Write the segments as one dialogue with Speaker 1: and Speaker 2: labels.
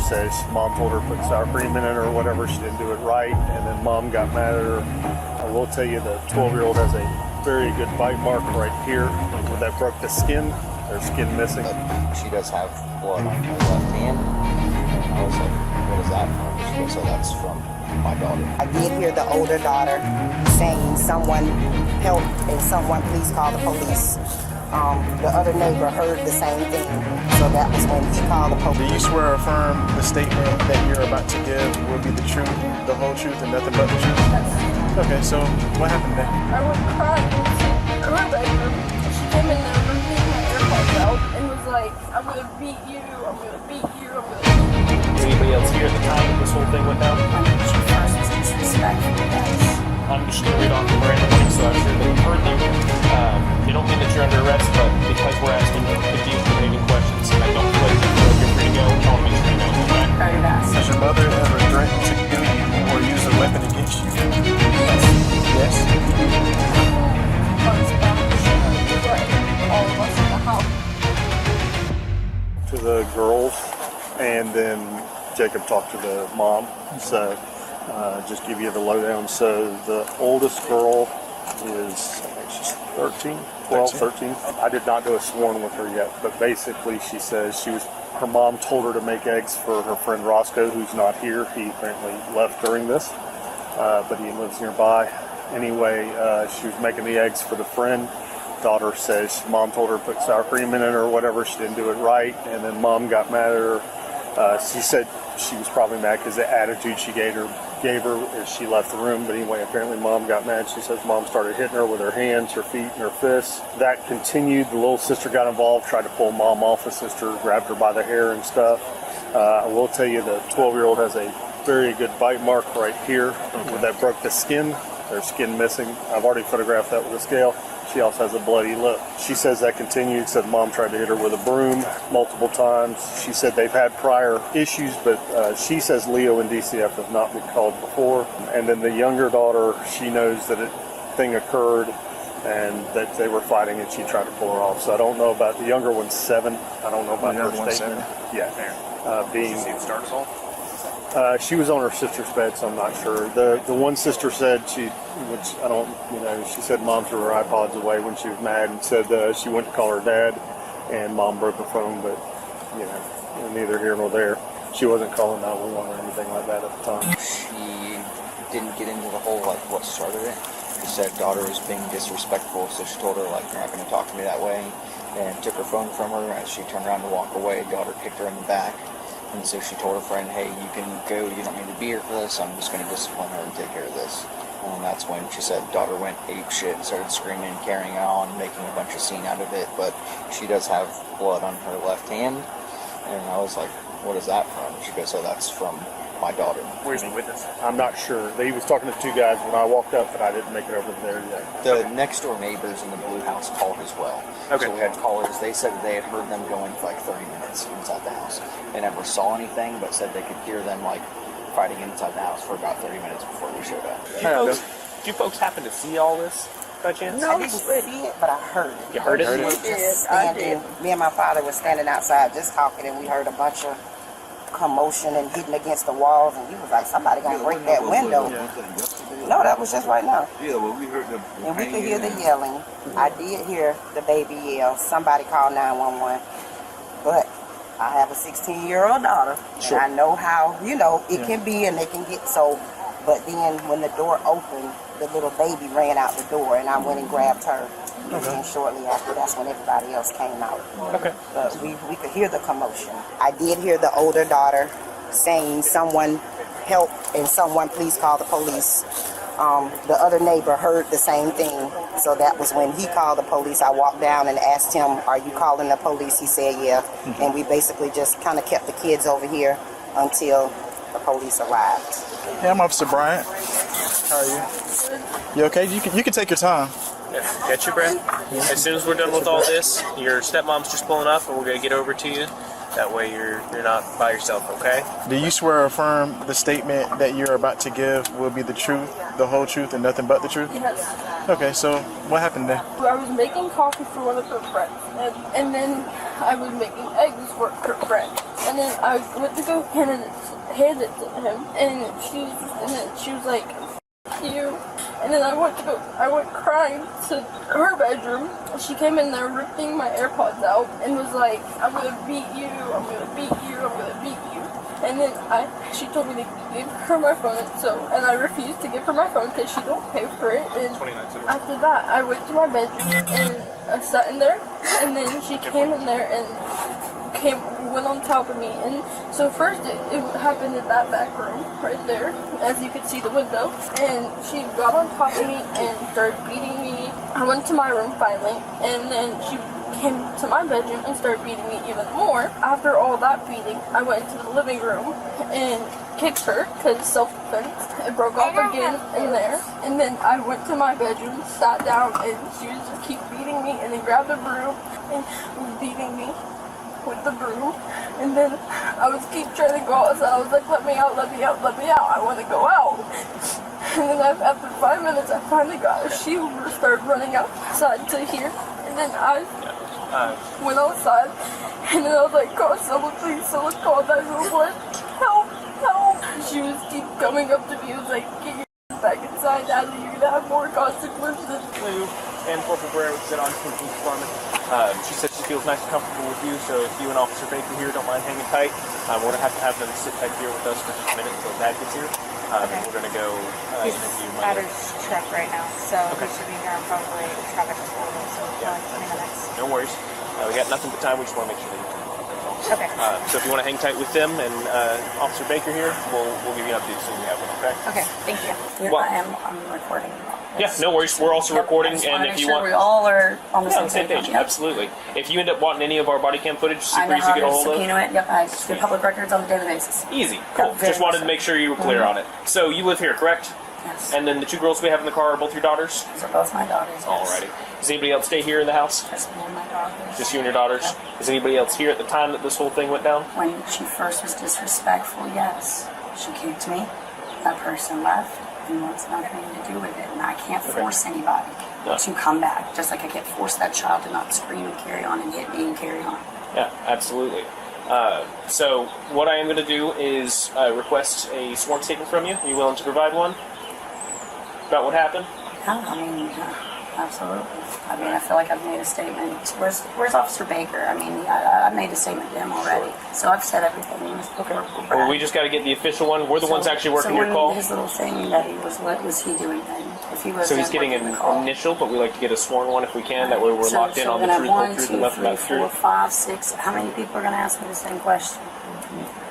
Speaker 1: She does have blood on her left hand. And I was like, what is that from? She goes, so that's from my daughter.
Speaker 2: I did hear the older daughter saying, someone help and someone please call the police. The other neighbor heard the same thing, so that was when he called the police.
Speaker 3: Do you swear or affirm the statement that you're about to give will be the truth, the whole truth, and nothing but the truth?
Speaker 4: Yes.
Speaker 3: Okay, so what happened then?
Speaker 4: I went crying in my bedroom. She came in there with me and my AirPods out and was like, I'm gonna beat you, I'm gonna beat you, I'm gonna beat you.
Speaker 5: Was anybody else here at the time that this whole thing went down?
Speaker 2: She first was disrespectful, yes.
Speaker 5: I'm just going to read off the random things so I'm sure that you've heard them. They don't mean that you're under arrest, but because we're asking you 50 incriminating questions, I don't feel like you're free to go. I'll make sure you know, okay?
Speaker 2: Heard us.
Speaker 3: Has your mother ever threatened to kill you or use a weapon against you?
Speaker 4: Yes.
Speaker 3: Yes?
Speaker 4: All of us in the house.
Speaker 6: To the girls, and then Jacob talked to the mom. So just give you the lowdown. So the oldest girl is, I think she's 13. I did not do a sworn with her yet, but basically she says her mom told her to make eggs for her friend Roscoe, who's not here. He apparently left during this, but he lives nearby. Anyway, she was making the eggs for the friend. Daughter says mom told her to put sour cream in it or whatever. She didn't do it right, and then mom got mad at her. She said she was probably mad because the attitude she gave her as she left the room. But anyway, apparently mom got mad. She says mom started hitting her with her hands, her feet, and her fists. That continued. The little sister got involved, tried to pull mom off. The sister grabbed her by the hair and stuff. I will tell you the 12-year-old has a very good bite mark right here where that broke the skin. There's skin missing. I've already photographed that with a scale. She also has a bloody lip. She says that continued. Said mom tried to hit her with a broom multiple times. She said they've had prior issues, but she says Leo and DCF have not been called before. And then the younger daughter, she knows that a thing occurred and that they were fighting and she tried to pull her off. So I don't know about the younger one's 7. I don't know about her statement. Yeah. Being
Speaker 5: start us off?
Speaker 6: She was on her sister's bed, so I'm not sure. The one sister said she said mom threw her iPods away when she was mad and said she went to call her dad and mom broke the phone, but neither here nor there. She wasn't calling 911 or anything like that at the time.
Speaker 1: She didn't get into the whole, what started it. She said daughter was being disrespectful, so she told her, you're not going to talk to me that way, and took her phone from her. As she turned around to walk away, daughter kicked her in the back. And so she told her friend, hey, you can go, you don't need to be here for this, I'm just going to discipline her and take care of this. And that's when she said daughter went ape shit and started screaming, carrying on, making a bunch of scene out of it, but she does have blood on her left hand. And I was like, what is that from? She goes, so that's from my daughter.
Speaker 5: Where's the witness?
Speaker 6: I'm not sure. He was talking to 2 guys when I walked up, but I didn't make it over there yet.
Speaker 1: The next door neighbors in the blue house called as well.
Speaker 5: Okay.
Speaker 1: So we had callers. They said they had heard them going for 30 minutes inside the house. They never saw anything, but said they could hear them fighting inside the house for about 30 minutes before we showed up.
Speaker 5: Do you folks happen to see all this by chance?
Speaker 2: No, I didn't see it, but I heard it.
Speaker 5: You heard it?
Speaker 2: We were just standing, me and my father were standing outside just talking, and we heard a bunch of commotion and hitting against the walls, and he was like, somebody gonna break that window. No, that was just right now.
Speaker 7: Yeah, well, we heard the
Speaker 2: And we could hear the yelling. I did hear the baby yell. Somebody called 911. But I have a 16-year-old daughter.
Speaker 6: Sure.
Speaker 2: And I know how, it can be and they can get so. But then when the door opened, the little baby ran out the door and I went and grabbed her. Okay. And shortly after, that's when everybody else came out.
Speaker 5: Okay.
Speaker 2: But we could hear the commotion. I did hear the older daughter saying, someone help and someone please call the police. The other neighbor heard the same thing, so that was when he called the police. I walked down and asked him, are you calling the police? He said, yeah. Mm-hmm. And we basically just kind of kept the kids over here until the police arrived.
Speaker 3: Hey, I'm Officer Bryant. How are you? You okay? You can take your time.
Speaker 5: Yeah, got your breath. As soon as we're done with all this, your stepmom's just pulling up and we're going to get over to you. That way you're not by yourself, okay?
Speaker 3: Do you swear or affirm the statement that you're about to give will be the truth, the whole truth, and nothing but the truth?
Speaker 4: Yes.
Speaker 3: Okay, so what happened then?
Speaker 4: I was making coffee for one of her friends, and then I was making eggs for her friend. and then I went to go hand it to him, and she was like, "F you." And then I went crying to her bedroom. She came in there ripping my AirPods out and was like, "I'm gonna beat you, I'm gonna beat you, I'm gonna beat you." And then she told me to give her my phone, and I refused to give her my phone because she don't pay for it. And after that, I went to my bedroom and I sat in there, and then she came in there and went on top of me. And so first it happened in that back room right there, as you could see the window, and she got on top of me and started beating me. I went to my room finally, and then she came to my bedroom and started beating me even more. After all that beating, I went into the living room and kicked her because self-defense. It broke off again in there, and then I went to my bedroom, sat down, and she was just keep beating me, and then grabbed a broom and was beating me with the broom. And then I was keep trying to go outside. I was like, "Let me out, let me out, let me out. I want to go out." And then after 5 minutes, I finally got her. She started running outside to here, and then I went outside, and then I was like, "God, someone please, someone call 911. Help, help." She was keep coming up to me. It was like, "Get your back inside, now you're gonna have more consequences."
Speaker 5: And Corporal Brer was on from the police department. She said she feels nice and comfortable with you, so if you and Officer Baker here don't mind hanging tight, we're going to have them sit back here with us for just a minute until Dad gets here.
Speaker 7: Okay.
Speaker 5: We're going to go
Speaker 7: He's
Speaker 5: interview
Speaker 7: at
Speaker 5: my...
Speaker 7: his truck right now, so he should be here in probably traffic control, so
Speaker 5: Yeah.
Speaker 7: 20 minutes.
Speaker 5: No worries. We got nothing but time. We just want to make sure that you can.
Speaker 7: Okay.
Speaker 5: So if you want to hang tight with them and Officer Baker here, we'll give you an update as soon as we have one, okay?
Speaker 7: Okay, thank you.
Speaker 5: Well-
Speaker 7: I'm recording.
Speaker 5: Yeah, no worries. We're also recording, and if you want...
Speaker 7: we all are on the
Speaker 5: Yeah, on the
Speaker 7: same
Speaker 5: same page,
Speaker 7: Yep.
Speaker 5: absolutely. If you end up wanting any of our body cam footage,
Speaker 7: I
Speaker 5: super
Speaker 7: know
Speaker 5: easy
Speaker 7: how
Speaker 5: to get a
Speaker 7: to
Speaker 5: hold of.
Speaker 7: subpoena it. Yep, I do public records on a daily basis.
Speaker 5: Easy, cool.
Speaker 7: very
Speaker 5: Just wanted
Speaker 7: much
Speaker 5: to make sure you were clear on it. So you live here, correct?
Speaker 7: Yes.
Speaker 5: And then the two girls we have in the car are both your daughters?
Speaker 7: These are both my daughters. Yes.
Speaker 5: Alrighty. Does anybody else stay here in the house?
Speaker 7: Just me and my daughters.
Speaker 5: Just you and your daughters?
Speaker 7: Yep.
Speaker 5: Is anybody else here at the time that this whole thing went down?
Speaker 7: When she first was disrespectful, yes. She kicked me. That person left and wants nothing to do with it. And I can't force anybody to come back. Just like I can't force that child to not scream and carry on and hit me and carry on.
Speaker 5: Yeah, absolutely. So what I am going to do is request a sworn statement from you. Are you willing to provide one about what happened?
Speaker 7: Yeah, I mean, absolutely. I mean, I feel like I've made a statement. Where's Officer Baker? I mean, I made a statement to him already. So I've said everything. Okay.
Speaker 5: Well, we just got to get the official one. We're the ones actually working your call.
Speaker 7: His little thing that he was, what was he doing then? If he was
Speaker 5: So he's getting an initial, but we like to get a sworn one if we can. That way we're locked in on the truth, whole truth, and nothing but truth.
Speaker 7: 1, 2, 3, 4, 5, 6. How many people are going to ask me the same question?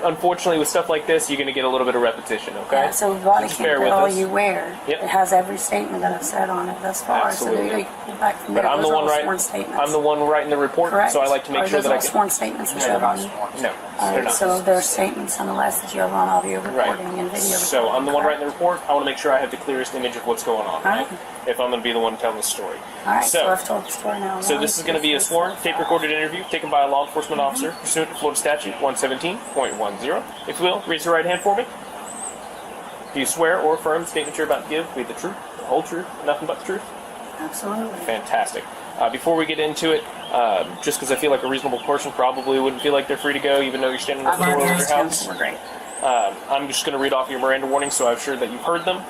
Speaker 5: Unfortunately, with stuff like this, you're going to get a little bit of repetition, okay?
Speaker 7: Yeah, so body
Speaker 5: Just bear
Speaker 7: cam
Speaker 5: with
Speaker 7: all
Speaker 5: us.
Speaker 7: you wear.
Speaker 5: Yep.
Speaker 7: It has every statement that I've said on it thus far.
Speaker 5: Absolutely.
Speaker 7: So you go back from
Speaker 5: But
Speaker 7: there.
Speaker 5: I'm the
Speaker 7: Those are
Speaker 5: one
Speaker 7: all
Speaker 5: writing.
Speaker 7: sworn statements.
Speaker 5: I'm the one writing the report,
Speaker 7: Correct.
Speaker 5: so I like to make
Speaker 7: Are
Speaker 5: sure
Speaker 7: those
Speaker 5: that I
Speaker 7: all
Speaker 5: get.
Speaker 7: sworn statements that you have on you?
Speaker 5: No,
Speaker 7: All
Speaker 5: they're
Speaker 7: right,
Speaker 5: not.
Speaker 7: so there are statements nonetheless that you have on audio recording and video recording.
Speaker 5: So I'm the one
Speaker 7: correct?
Speaker 5: writing the report. I want to make sure I have the clearest image of what's going on, right?
Speaker 7: Alright.
Speaker 5: If I'm going to be the one telling the story.
Speaker 7: All right, so I've told the story now.
Speaker 5: So this is going to be a sworn, tape-recorded interview taken by a law enforcement officer pursuant to Florida Statute 117.10. If you will, raise your right hand for me. Do you swear or affirm the statement you're about to give be the truth, the whole truth, and nothing but the truth?
Speaker 7: Absolutely.
Speaker 5: Fantastic. Before we get into it, just because I feel like a reasonable person probably wouldn't feel like they're free to go, even though you're standing at the door of your house.
Speaker 7: We're great.
Speaker 5: I'm just going to read off your Miranda warnings, so I'm sure that you've heard them.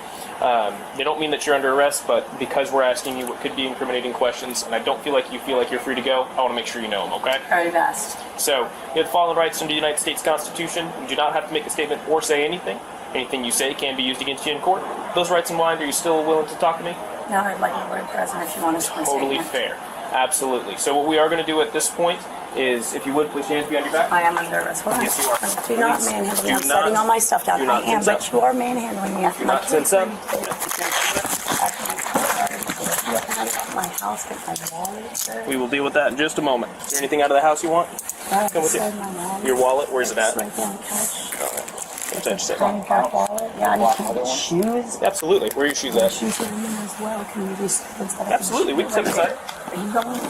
Speaker 5: They don't mean that you're under arrest, but because we're asking you what could be incriminating questions, and I don't feel like you're free to go, I want to make sure you know them, okay?
Speaker 7: Very best.
Speaker 5: So, you have the following rights under the United States Constitution. You do not have to make a statement or say anything. Anything you say can be used against you in court. Those rights in mind, are you still willing to talk to me?
Speaker 7: No, I'd like a word present if you want to
Speaker 5: Totally fair. Absolutely. So what we are going to do at this point is, if you would, place your hands behind your back.
Speaker 7: I am under arrest. Hold on.
Speaker 5: Yes, you are.
Speaker 7: Do not
Speaker 5: Please.
Speaker 7: manhandle me.
Speaker 5: Do
Speaker 7: I'm
Speaker 5: not-
Speaker 7: setting all my stuff down.
Speaker 5: do
Speaker 7: I
Speaker 5: not
Speaker 7: am,
Speaker 5: tense
Speaker 7: but
Speaker 5: up.
Speaker 7: you are manhandling me.
Speaker 5: Do not tense up.
Speaker 7: My house with my wallet, sir.
Speaker 5: We will deal with that in just a moment. Is there anything out of the house you want? Come with you.
Speaker 7: My wallet.
Speaker 5: Your wallet? Where's it at?
Speaker 7: It's right there on the couch.
Speaker 5: Attention.
Speaker 7: Tiny wallet. Yeah, I need to get shoes.
Speaker 5: Absolutely. Where are your shoes at?
Speaker 7: Shoes are in there as well. Can you just instead of
Speaker 5: Absolutely. We can step inside.
Speaker 7: Are you going?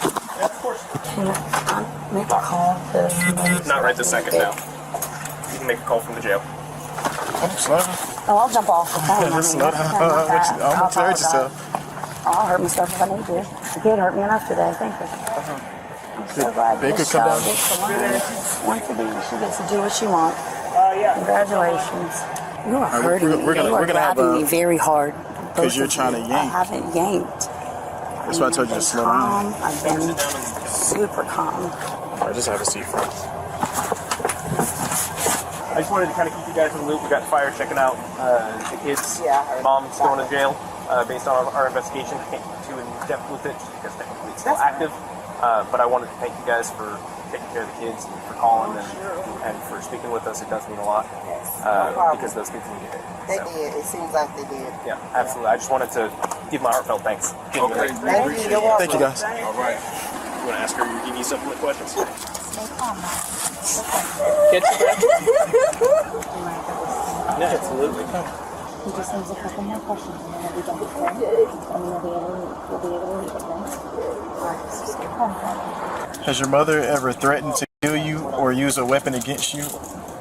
Speaker 5: Of course.
Speaker 7: Can I make a call to somebody?
Speaker 5: Not right this second now. You can make a call from the jail.
Speaker 3: Oh, slow down.
Speaker 7: Oh, I'll jump off the phone.
Speaker 3: Slow down. I'm gonna hurt yourself.
Speaker 7: I'll hurt myself if I need to. The kid hurt me enough today. Thank you. I'm so glad
Speaker 3: They
Speaker 7: this
Speaker 3: could come
Speaker 7: child
Speaker 3: down.
Speaker 7: gets to learn. She gets to do what she wants. Congratulations. You are hurting me.
Speaker 3: we're gonna
Speaker 7: You are
Speaker 3: have
Speaker 7: grabbing me very hard.
Speaker 3: 'cause
Speaker 7: Both
Speaker 3: you're
Speaker 7: of
Speaker 3: trying to
Speaker 7: you.
Speaker 3: yank.
Speaker 7: I haven't yanked.
Speaker 3: That's why I told you to slow down.
Speaker 7: I've been super calm.
Speaker 3: All right, just have a seat first.
Speaker 5: I just wanted to kind of keep you guys in the loop. We got fire checking out the kids.
Speaker 2: Yeah, I heard
Speaker 5: Mom's going to jail based on our investigation. I can't get too in depth with it just because technically it's still active. But I wanted to thank you guys for taking care of the kids, and for calling and for speaking with us. It does mean a lot because those kids need it.
Speaker 2: They did. It seems like they did.
Speaker 5: Yeah, absolutely. I just wanted to give my heartfelt thanks.
Speaker 1: Okay.
Speaker 2: Thank you. You're welcome.
Speaker 3: Thank you, guys.
Speaker 1: All right.
Speaker 5: You want to ask her your EV supplement questions?
Speaker 7: Stay calm now.
Speaker 5: Catch your breath? Yeah, absolutely.
Speaker 7: He just needs a couple more questions and then we'll be done. Okay? And we'll be able to leave, okay? Alright, so stay calm.
Speaker 3: Has your mother ever threatened to kill you or use a weapon against you?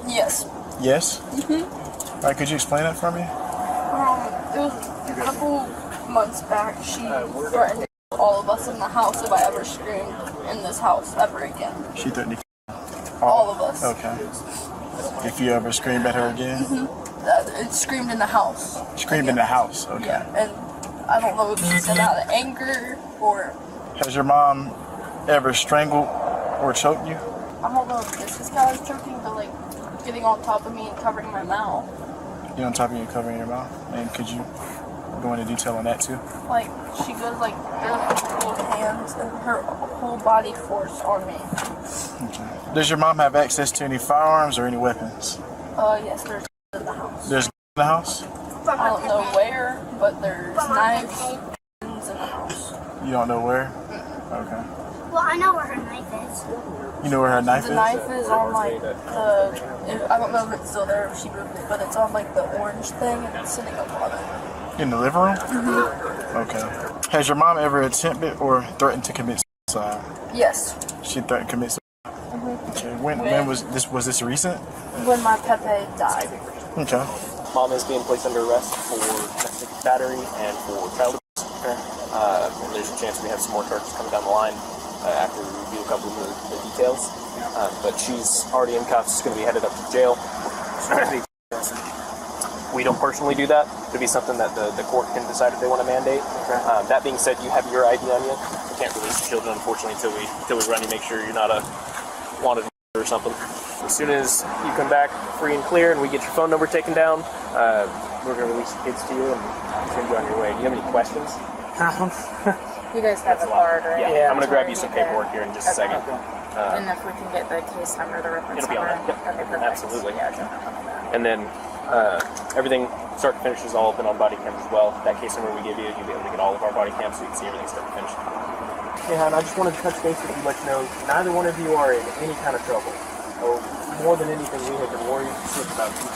Speaker 4: Yes.
Speaker 3: Yes? All right, could you explain that for me?
Speaker 4: It was a couple months back. She threatened to kill all of us in the house if I ever screamed in this house ever again.
Speaker 3: She threatened to kill
Speaker 4: All of us.
Speaker 3: Okay. If you ever scream at her again?
Speaker 4: It screamed in the house.
Speaker 3: Scream in the house, okay.
Speaker 4: Yeah, and I don't know if she said out of anger or
Speaker 3: Has your mom ever strangled or choked you?
Speaker 4: I don't know if this is kind of choking, but like getting on top of me and covering my mouth.
Speaker 3: You on top of you covering your mouth? And could you go into detail on that too?
Speaker 4: Like she goes like this with both hands and her whole body force on me.
Speaker 3: Okay. Does your mom have access to any firearms or any weapons?
Speaker 4: Yes, there's in the house.
Speaker 3: There's in the house?
Speaker 4: I don't know where, but there's knives in the house.
Speaker 3: You don't know where? Okay.
Speaker 8: Well, I know where her knife is.
Speaker 3: You know where her knife
Speaker 4: The
Speaker 3: is?
Speaker 4: knife is on like I don't know if it's still there, if she moved it, but it's on like the orange thing and it's sitting up on it.
Speaker 3: In the living room? Mm-hmm. Okay. Has your mom ever attempted or threatened to commit suicide?
Speaker 4: Yes.
Speaker 3: She threatened to commit suicide? Okay. When was this? Was this recent?
Speaker 4: When my Pepe died.
Speaker 3: Okay.
Speaker 5: Mom is being placed under arrest for domestic battery and for child abuse. And there's a chance we have some more charges coming down the line after we review a couple of the details. But she's already in cuffs, going to be headed up to jail. We don't personally do that. It'd be something that the court can decide if they want to mandate. That being said, you have your ID on you. We can't release the children, unfortunately, until we run you, make sure you're not a wanted or something. As soon as you come back free and clear and we get your phone number taken down, we're going to release the kids to you and send you on your way. Do you have any questions?
Speaker 9: You guys have the card, right?
Speaker 5: Yeah, I'm going to grab you some paperwork here in just a second.
Speaker 9: And if we can get the case number, the reference
Speaker 5: It'll be on
Speaker 9: number.
Speaker 5: it. Yep.
Speaker 9: Okay, perfect.
Speaker 5: Absolutely.
Speaker 9: Yeah, I don't know that.
Speaker 5: And then everything start to finish is all open on body cams as well. That case number we give you, you'll be able to get all of our body cams so you can see everything start to finish. Hey, hon, I just wanted to touch base with you, let you know neither one of you are in any kind of trouble. So more than anything, we have been worried sick about you.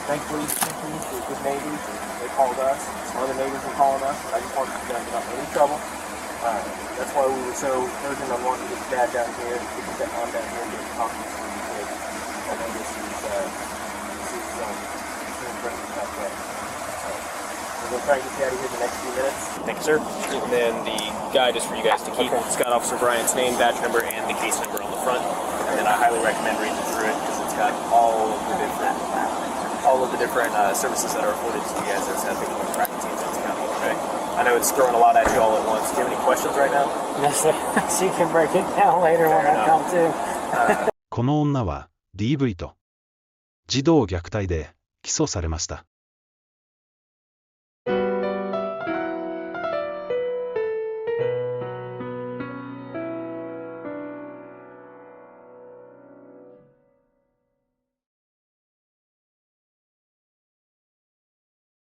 Speaker 5: Thankfully, they're good neighbors, and they called us. Some other neighbors were calling us. I just wanted you guys to not in any trouble. That's why we were so urgent on wanting to get your dad down here, get your stepmom down here, and get a talk to you. I know this is tough day. We're going to try and get you out of here in the next few minutes. Thank you, sir. And then the guide is for you guys to keep. It's got Officer Bryant's name, badge number, and the case number on the front. And then I highly recommend reading through it because it's got all of the different services that are afforded to you guys as having practice teams in this county. Okay. I know it's throwing a lot at you all at once. Do you have any questions right now?
Speaker 10: Yes, she can break it down later when I come to.
Speaker 11: この女は DV と児童虐待で起訴されました。